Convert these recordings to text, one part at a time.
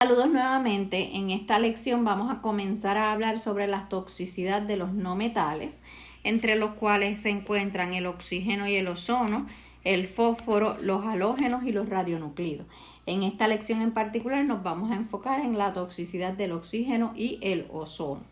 Saludos nuevamente. En esta lección vamos a comenzar a hablar sobre la toxicidad de los no metales, entre los cuales se encuentran el oxígeno y el ozono, el fósforo, los halógenos y los radionuclidos. En esta lección en particular nos vamos a enfocar en la toxicidad del oxígeno y el ozono.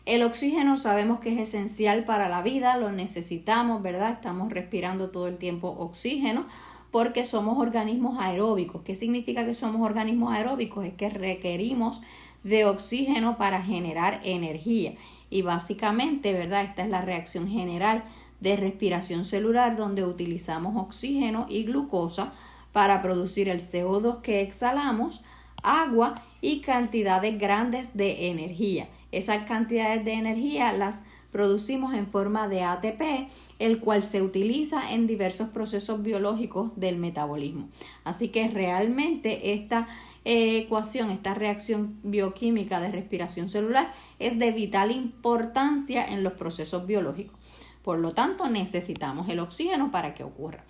El oxígeno sabemos que es esencial para la vida, lo necesitamos, ¿verdad? Estamos respirando todo el tiempo oxígeno porque somos organismos aeróbicos. ¿Qué significa que somos organismos aeróbicos? Es que requerimos de oxígeno para generar energía. Y básicamente, ¿verdad? Esta es la reacción general de respiración celular, donde utilizamos oxígeno y glucosa para producir el CO2 que exhalamos, agua y cantidades grandes de energía. Esas cantidades de energía las producimos en forma de ATP, el cual se utiliza en diversos procesos biológicos del metabolismo. Así que realmente esta ecuación, esta reacción bioquímica de respiración celular es de vital importancia en los procesos biológicos. Por lo tanto, necesitamos el oxígeno para que ocurra.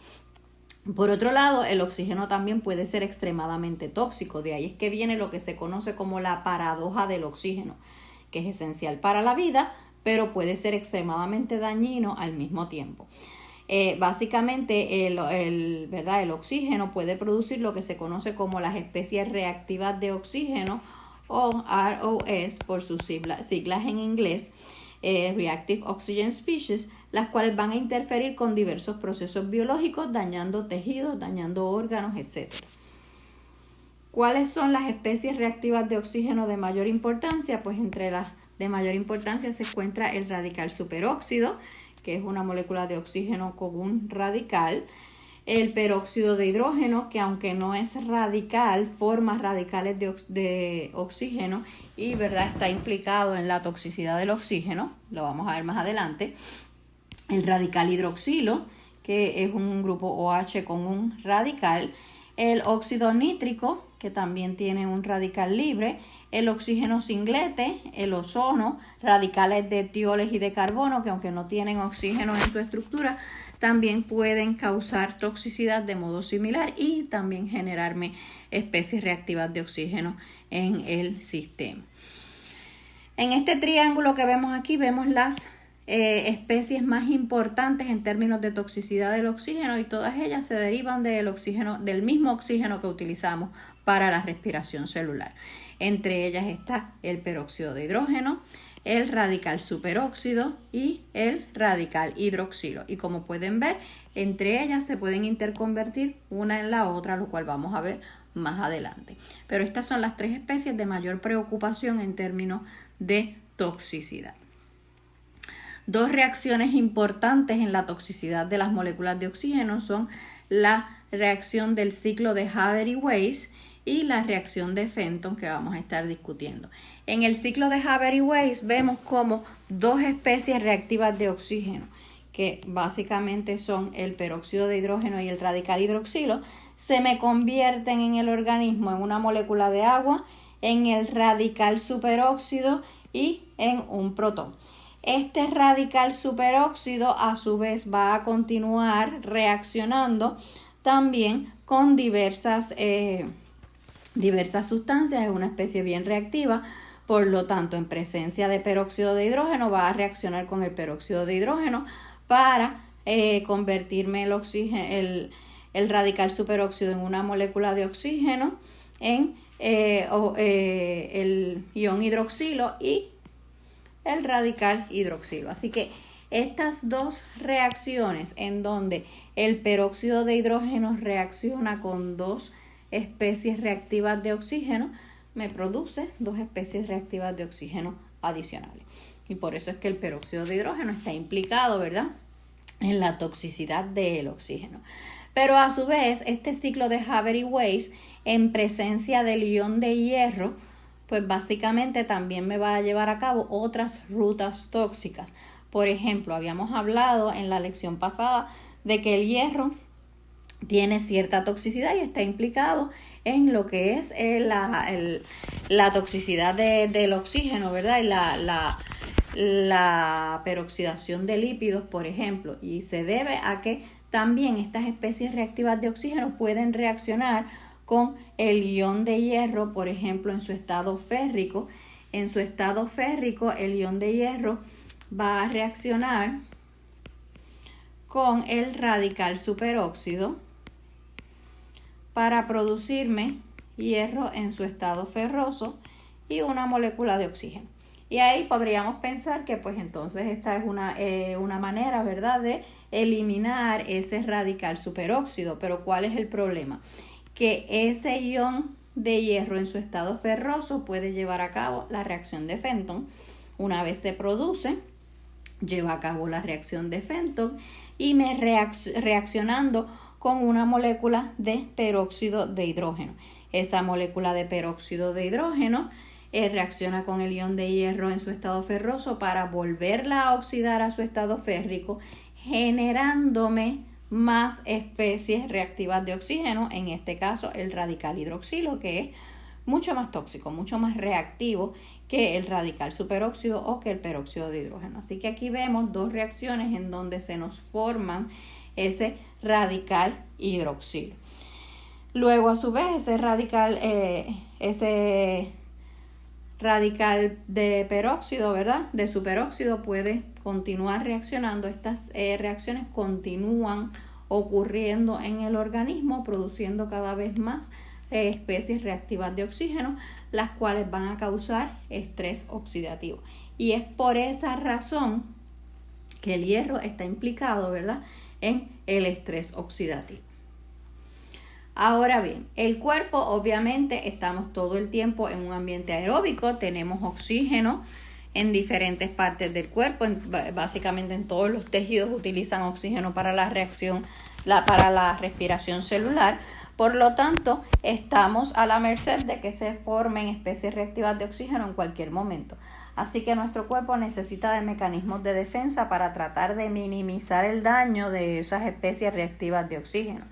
Por otro lado, el oxígeno también puede ser extremadamente tóxico. De ahí es que viene lo que se conoce como la paradoja del oxígeno, que es esencial para la vida, pero puede ser extremadamente dañino al mismo tiempo. Básicamente el oxígeno puede producir lo que se conoce como las especies reactivas de oxígeno, o ROS por sus siglas en inglés, Reactive Oxygen Species, las cuales van a interferir con diversos procesos biológicos, dañando tejidos, dañando órganos, etc. ¿Cuáles son las especies reactivas de oxígeno de mayor importancia? Pues entre las de mayor importancia se encuentra el radical superóxido, que es una molécula de oxígeno con un radical, el peróxido de hidrógeno, que aunque no es radical, forma radicales de oxígeno y está implicado en la toxicidad del oxígeno, lo vamos a ver más adelante, el radical hidroxilo, que es un grupo OH con un radical, el óxido nítrico, que también tiene un radical libre, el oxígeno singlete, el ozono, radicales de tioles y de carbono, que aunque no tienen oxígeno en su estructura, también pueden causar toxicidad de modo similar y también generarme especies reactivas de oxígeno en el sistema. En este triángulo que vemos aquí, vemos las especies más importantes en términos de toxicidad del oxígeno, y todas ellas se derivan del mismo oxígeno que utilizamos para la respiración celular. Entre ellas está el peróxido de hidrógeno, el radical superóxido y el radical hidroxilo. Y como pueden ver, entre ellas se pueden interconvertir una en la otra, lo cual vamos a ver más adelante. Pero estas son las tres especies de mayor preocupación en términos de toxicidad. Dos reacciones importantes en la toxicidad de las moléculas de oxígeno son la reacción del ciclo de Haber-Weiss y la reacción de Fenton, que vamos a estar discutiendo. En el ciclo de Haber-Weiss vemos como dos especies reactivas de oxígeno, que básicamente son el peróxido de hidrógeno y el radical hidroxilo, se me convierten en el organismo en una molécula de agua, en el radical superóxido y en un protón. Este radical superóxido a su vez va a continuar reaccionando también con diversas sustancias, es una especie bien reactiva, por lo tanto en presencia de peróxido de hidrógeno va a reaccionar con el peróxido de hidrógeno para convertirme el radical superóxido en una molécula de oxígeno, en el ion hidroxilo y el radical hidroxilo. Así que estas dos reacciones en donde el peróxido de hidrógeno reacciona con dos especies reactivas de oxígeno, me produce dos especies reactivas de oxígeno adicionales. Y por eso es que el peróxido de hidrógeno está implicado, ¿verdad?, en la toxicidad del oxígeno. Pero a su vez, este ciclo de Haber-Weiss en presencia del ion de hierro, pues básicamente también me va a llevar a cabo otras rutas tóxicas. Por ejemplo, habíamos hablado en la lección pasada de que el hierro tiene cierta toxicidad y está implicado en lo que es la toxicidad del oxígeno, ¿verdad? Y la peroxidación de lípidos, por ejemplo, y se debe a que también estas especies reactivas de oxígeno pueden reaccionar con el ion de hierro, por ejemplo, en su estado férrico. En su estado férrico, el ion de hierro va a reaccionar con el radical superóxido para producirme hierro en su estado ferroso y una molécula de oxígeno. Y ahí podríamos pensar que pues entonces esta es una manera, ¿verdad?, de eliminar ese radical superóxido. Pero ¿cuál es el problema? Que ese ion de hierro en su estado ferroso puede llevar a cabo la reacción de Fenton. Una vez se produce, lleva a cabo la reacción de Fenton y me reaccionando con una molécula de peróxido de hidrógeno. Esa molécula de peróxido de hidrógeno reacciona con el ion de hierro en su estado ferroso para volverla a oxidar a su estado férrico, generándome más especies reactivas de oxígeno, en este caso el radical hidroxilo, que es mucho más tóxico, mucho más reactivo que el radical superóxido o que el peróxido de hidrógeno. Así que aquí vemos dos reacciones en donde se nos forman ese radical hidroxilo. Luego, a su vez, ese radical de peróxido, ¿verdad?, de superóxido puede continuar reaccionando. Estas reacciones continúan ocurriendo en el organismo, produciendo cada vez más especies reactivas de oxígeno, las cuales van a causar estrés oxidativo. Y es por esa razón que el hierro está implicado, ¿verdad?, en el estrés oxidativo. Ahora bien, el cuerpo, obviamente, estamos todo el tiempo en un ambiente aeróbico, tenemos oxígeno en diferentes partes del cuerpo, básicamente en todos los tejidos utilizan oxígeno para la respiración celular. Por lo tanto, estamos a la merced de que se formen especies reactivas de oxígeno en cualquier momento. Así que nuestro cuerpo necesita de mecanismos de defensa para tratar de minimizar el daño de esas especies reactivas de oxígeno.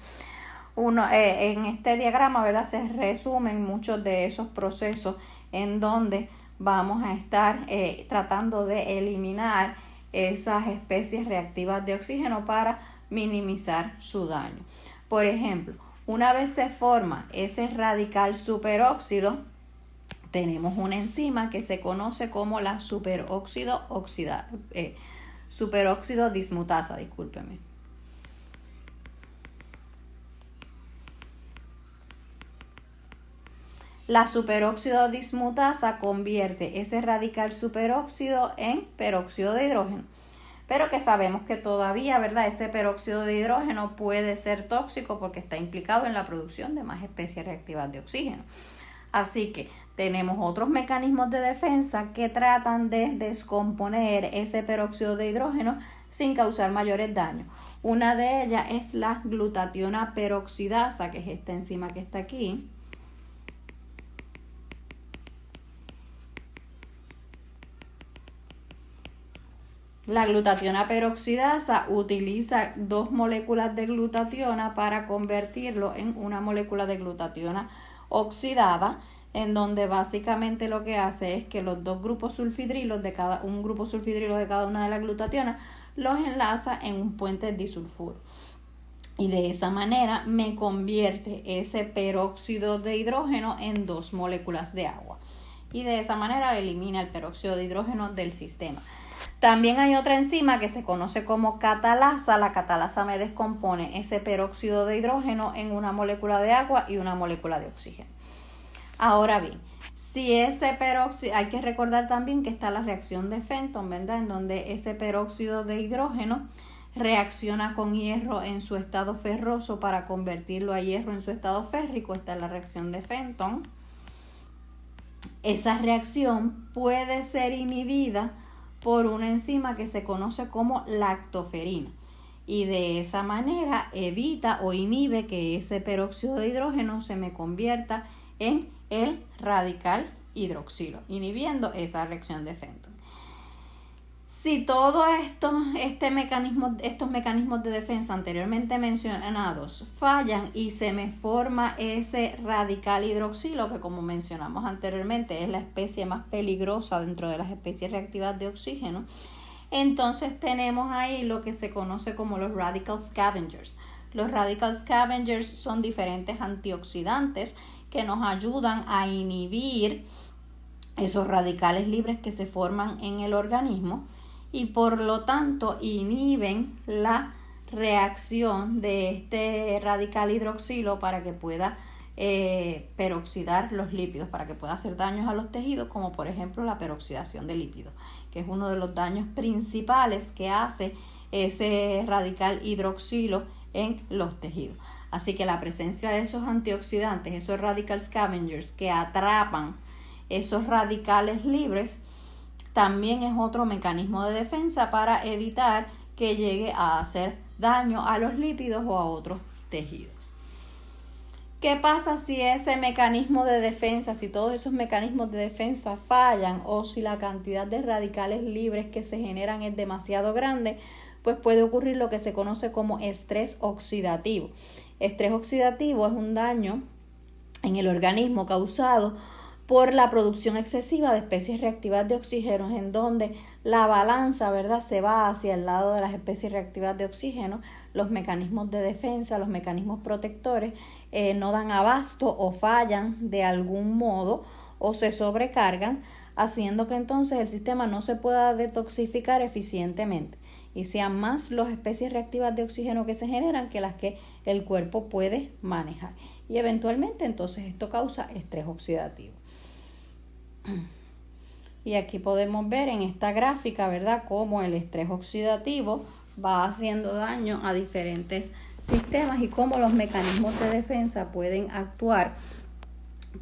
En este diagrama, ¿verdad?, se resumen muchos de esos procesos en donde vamos a estar tratando de eliminar esas especies reactivas de oxígeno para minimizar su daño. Por ejemplo, una vez se forma ese radical superóxido, tenemos una enzima que se conoce como la superóxido dismutasa, discúlpeme. La superóxido dismutasa convierte ese radical superóxido en peróxido de hidrógeno, pero que sabemos que todavía, ¿verdad?, ese peróxido de hidrógeno puede ser tóxico porque está implicado en la producción de más especies reactivas de oxígeno. Así que tenemos otros mecanismos de defensa que tratan de descomponer ese peróxido de hidrógeno sin causar mayores daños. Una de ellas es la glutationa peroxidasa, que es esta enzima que está aquí. La glutationa peroxidasa utiliza dos moléculas de glutationa para convertirlo en una molécula de glutationa oxidada, en donde básicamente lo que hace es que los dos grupos sulfidrilos un grupo sulfidrilo de cada una de las glutationas los enlaza en un puente disulfuro. Y de esa manera me convierte ese peróxido de hidrógeno en dos moléculas de agua. Y de esa manera elimina el peróxido de hidrógeno del sistema. También hay otra enzima que se conoce como catalasa. La catalasa me descompone ese peróxido de hidrógeno en una molécula de agua y una molécula de oxígeno. Ahora bien, si ese peróxido, hay que recordar también que está la reacción de Fenton, ¿verdad?, en donde ese peróxido de hidrógeno reacciona con hierro en su estado ferroso para convertirlo a hierro en su estado férrico. Esta es la reacción de Fenton. Esa reacción puede ser inhibida por una enzima que se conoce como lactoferina, y de esa manera evita o inhibe que ese peróxido de hidrógeno se me convierta en el radical hidroxilo, inhibiendo esa reacción de Fenton. Si todos estos mecanismos de defensa anteriormente mencionados fallan y se me forma ese radical hidroxilo, que como mencionamos anteriormente es la especie más peligrosa dentro de las especies reactivas de oxígeno, entonces tenemos ahí lo que se conoce como los radical scavengers. Los radical scavengers son diferentes antioxidantes que nos ayudan a inhibir esos radicales libres que se forman en el organismo y por lo tanto inhiben la reacción de este radical hidroxilo para que pueda peroxidar los lípidos, para que pueda hacer daños a los tejidos, como por ejemplo la peroxidación de lípidos, que es uno de los daños principales que hace ese radical hidroxilo en los tejidos. Así que la presencia de esos antioxidantes, esos radical scavengers que atrapan esos radicales libres, también es otro mecanismo de defensa para evitar que llegue a hacer daño a los lípidos o a otros tejidos. ¿Qué pasa si ese mecanismo de defensa, si todos esos mecanismos de defensa fallan o si la cantidad de radicales libres que se generan es demasiado grande? Pues puede ocurrir lo que se conoce como estrés oxidativo. Estrés oxidativo es un daño en el organismo causado por la producción excesiva de especies reactivas de oxígeno, en donde la balanza, ¿verdad?, se va hacia el lado de las especies reactivas de oxígeno. Los mecanismos de defensa, los mecanismos protectores no dan abasto o fallan de algún modo o se sobrecargan, haciendo que entonces el sistema no se pueda detoxificar eficientemente y sean más las especies reactivas de oxígeno que se generan que las que el cuerpo puede manejar. Y eventualmente entonces esto causa estrés oxidativo. Y aquí podemos ver en esta gráfica, ¿verdad?, cómo el estrés oxidativo va haciendo daño a diferentes sistemas y cómo los mecanismos de defensa pueden actuar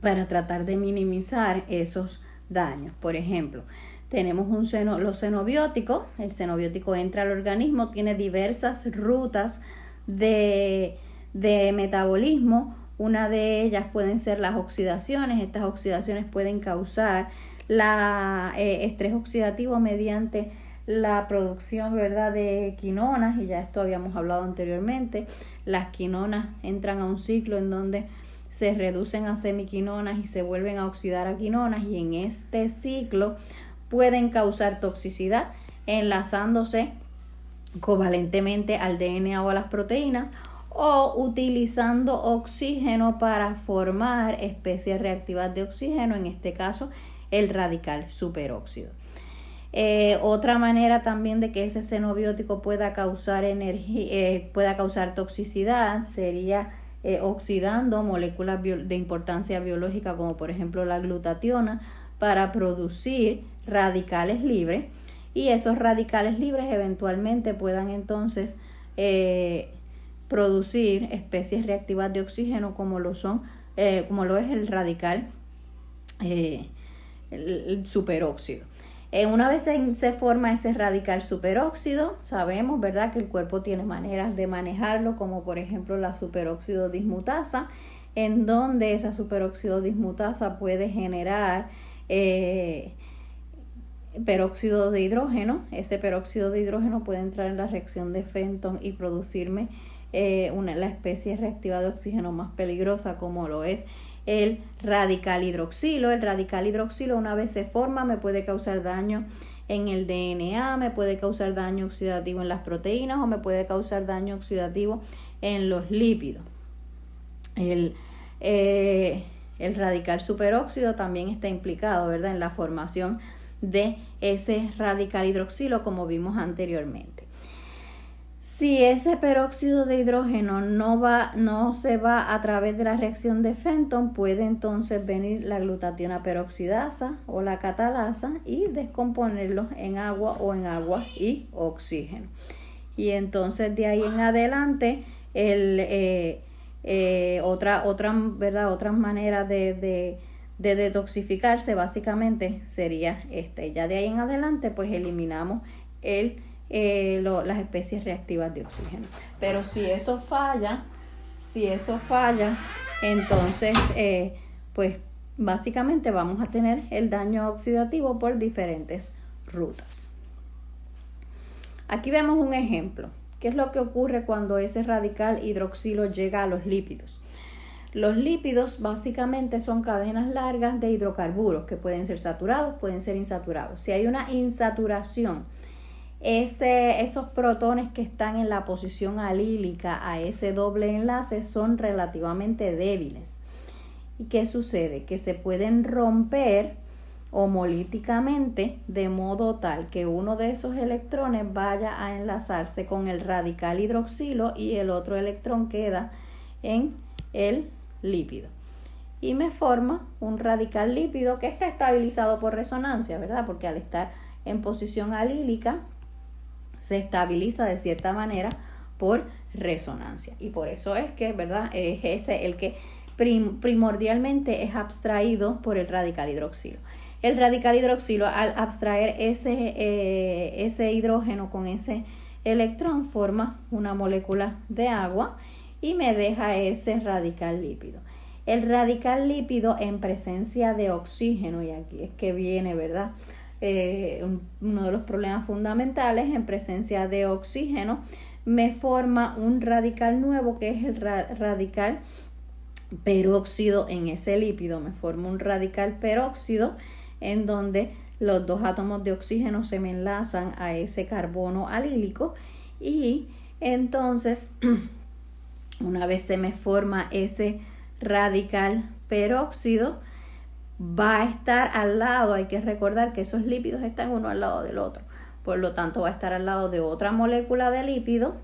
para tratar de minimizar esos daños. Por ejemplo, tenemos los xenobióticos. El xenobiótico entra al organismo, tiene diversas rutas de metabolismo. Una de ellas pueden ser las oxidaciones. Estas oxidaciones pueden causar estrés oxidativo mediante la producción, ¿verdad?, de quinonas, y ya esto habíamos hablado anteriormente. Las quinonas entran a un ciclo en donde se reducen a semiquinonas y se vuelven a oxidar a quinonas, y en este ciclo pueden causar toxicidad enlazándose covalentemente al DNA o a las proteínas o utilizando oxígeno para formar especies reactivas de oxígeno, en este caso el radical superóxido. Otra manera también de que ese xenobiótico pueda causar toxicidad sería oxidando moléculas de importancia biológica, como por ejemplo la glutationa, para producir radicales libres, y esos radicales libres eventualmente puedan entonces producir especies reactivas de oxígeno como lo es el radical el superóxido. Una vez se forma ese radical superóxido, sabemos, ¿verdad?, que el cuerpo tiene maneras de manejarlo, como por ejemplo la superóxido dismutasa, en donde esa superóxido dismutasa puede generar peróxido de hidrógeno. Ese peróxido de hidrógeno puede entrar en la reacción de Fenton y producirme la especie reactiva de oxígeno más peligrosa, como lo es el radical hidroxilo. El radical hidroxilo, una vez se forma, me puede causar daño en el DNA, me puede causar daño oxidativo en las proteínas o me puede causar daño oxidativo en los lípidos. El radical superóxido también está implicado, ¿verdad?, en la formación de ese radical hidroxilo, como vimos anteriormente. Si ese peróxido de hidrógeno no se va a través de la reacción de Fenton, puede entonces venir la glutationa peroxidasa o la catalasa y descomponerlos en agua o en agua y oxígeno. Y entonces de ahí en adelante otras maneras de detoxificarse básicamente sería esta. Y ya de ahí en adelante pues eliminamos las especies reactivas de oxígeno. Pero si eso falla, entonces pues básicamente vamos a tener el daño oxidativo por diferentes rutas. Aquí vemos un ejemplo. ¿Qué es lo que ocurre cuando ese radical hidroxilo llega a los lípidos? Los lípidos básicamente son cadenas largas de hidrocarburos que pueden ser saturados, pueden ser insaturados. Si hay una insaturación esos protones que están en la posición alílica a ese doble enlace son relativamente débiles. ¿Y qué sucede? Que se pueden romper homolíticamente de modo tal que uno de esos electrones vaya a enlazarse con el radical hidroxilo y el otro electrón queda en el lípido. Y me forma un radical lípido que está estabilizado por resonancia, ¿verdad? Porque al estar en posición alílica se estabiliza de cierta manera por resonancia. Y por eso es que, ¿verdad? Es ese el que primordialmente es abstraído por el radical hidroxilo. El radical hidroxilo, al abstraer ese hidrógeno con ese electrón, forma una molécula de agua y me deja ese radical lípido. El radical lípido en presencia de oxígeno, y aquí es que viene, ¿verdad? Uno de los problemas fundamentales, en presencia de oxígeno, me forma un radical nuevo que es el radical peróxido en ese lípido. Me forma un radical peróxido en donde los dos átomos de oxígeno se me enlazan a ese carbono alílico y entonces una vez se me forma ese radical peróxido, va a estar al lado, hay que recordar que esos lípidos están uno al lado del otro, por lo tanto va a estar al lado de otra molécula de lípido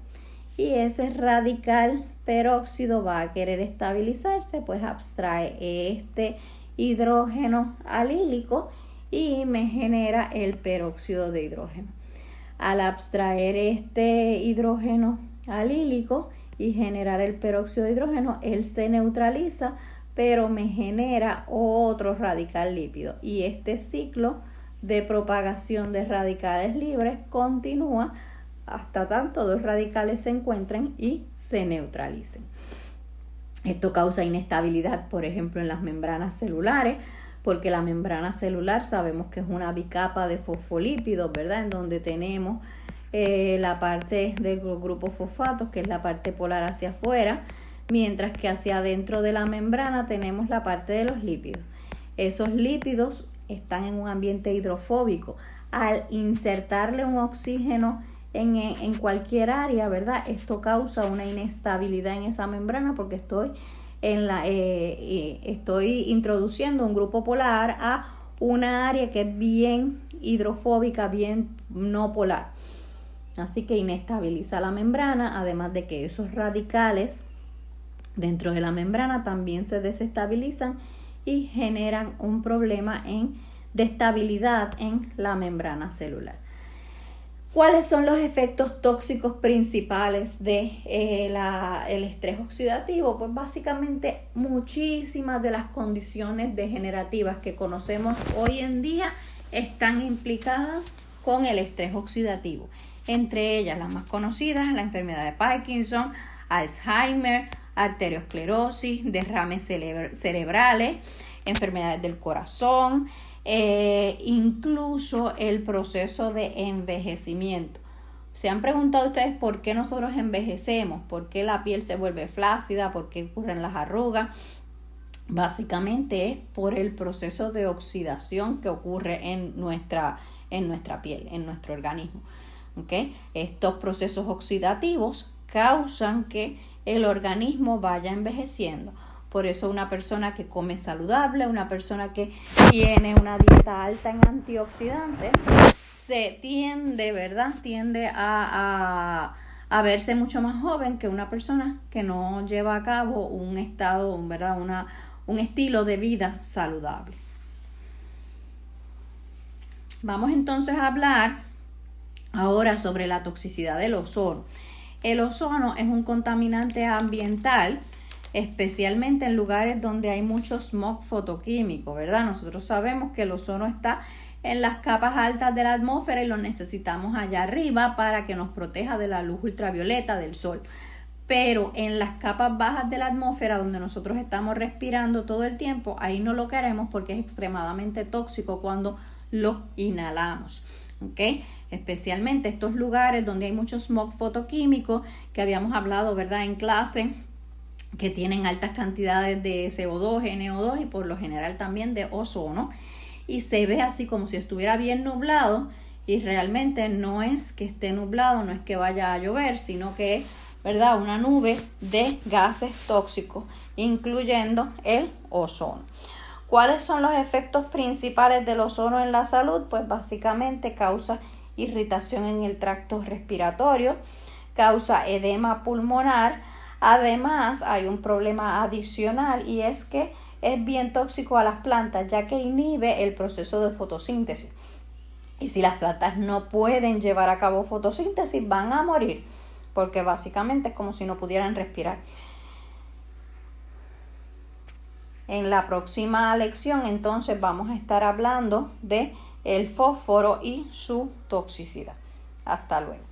y ese radical peróxido va a querer estabilizarse, pues abstrae este hidrógeno alílico y me genera el peróxido de hidrógeno. Al abstraer este hidrógeno alílico y generar el peróxido de hidrógeno, él se neutraliza, pero me genera otro radical lípido y este ciclo de propagación de radicales libres continúa hasta tanto dos radicales se encuentren y se neutralicen. Esto causa inestabilidad, por ejemplo, en las membranas celulares, porque la membrana celular sabemos que es una bicapa de fosfolípidos, ¿verdad? En donde tenemos la parte de los grupos fosfatos, que es la parte polar hacia afuera, mientras que hacia adentro de la membrana tenemos la parte de los lípidos. Esos lípidos están en un ambiente hidrofóbico. Al insertarle un oxígeno en cualquier área, ¿verdad? Esto causa una inestabilidad en esa membrana porque estoy introduciendo un grupo polar a una área que es bien hidrofóbica, bien no polar. Así que inestabiliza la membrana, además de que esos radicales dentro de la membrana también se desestabilizan y generan un problema de estabilidad en la membrana celular. ¿Cuáles son los efectos tóxicos principales de el estrés oxidativo? Pues básicamente muchísimas de las condiciones degenerativas que conocemos hoy en día están implicadas con el estrés oxidativo. Entre ellas las más conocidas, la enfermedad de Parkinson, Alzheimer, arteriosclerosis, derrames cerebrales, enfermedades del corazón, incluso el proceso de envejecimiento. ¿Se han preguntado ustedes por qué nosotros envejecemos? ¿Por qué la piel se vuelve flácida? ¿Por qué ocurren las arrugas? Básicamente es por el proceso de oxidación que ocurre en nuestra piel, en nuestro organismo. ¿Okay? Estos procesos oxidativos causan que el organismo vaya envejeciendo. Por eso una persona que come saludable, una persona que tiene una dieta alta en antioxidantes, se tiende a verse mucho más joven que una persona que no lleva a cabo un estilo de vida saludable. Vamos entonces a hablar ahora sobre la toxicidad del ozono. El ozono es un contaminante ambiental, especialmente en lugares donde hay mucho smog fotoquímico, ¿verdad? Nosotros sabemos que el ozono está en las capas altas de la atmósfera y lo necesitamos allá arriba para que nos proteja de la luz ultravioleta del sol. Pero en las capas bajas de la atmósfera, donde nosotros estamos respirando todo el tiempo, ahí no lo queremos porque es extremadamente tóxico cuando lo inhalamos. ¿Okay? Especialmente estos lugares donde hay mucho smog fotoquímico que habíamos hablado, ¿verdad? En clase, que tienen altas cantidades de CO2, NO2 y por lo general también de ozono, y se ve así como si estuviera bien nublado y realmente no es que esté nublado, no es que vaya a llover, sino que es, ¿verdad?, una nube de gases tóxicos, incluyendo el ozono. ¿Cuáles son los efectos principales del ozono en la salud? Pues básicamente causa irritación en el tracto respiratorio, causa edema pulmonar. Además, hay un problema adicional y es que es bien tóxico a las plantas, ya que inhibe el proceso de fotosíntesis. Y si las plantas no pueden llevar a cabo fotosíntesis, van a morir, porque básicamente es como si no pudieran respirar. En la próxima lección, entonces, vamos a estar hablando de el fósforo y su toxicidad. Hasta luego.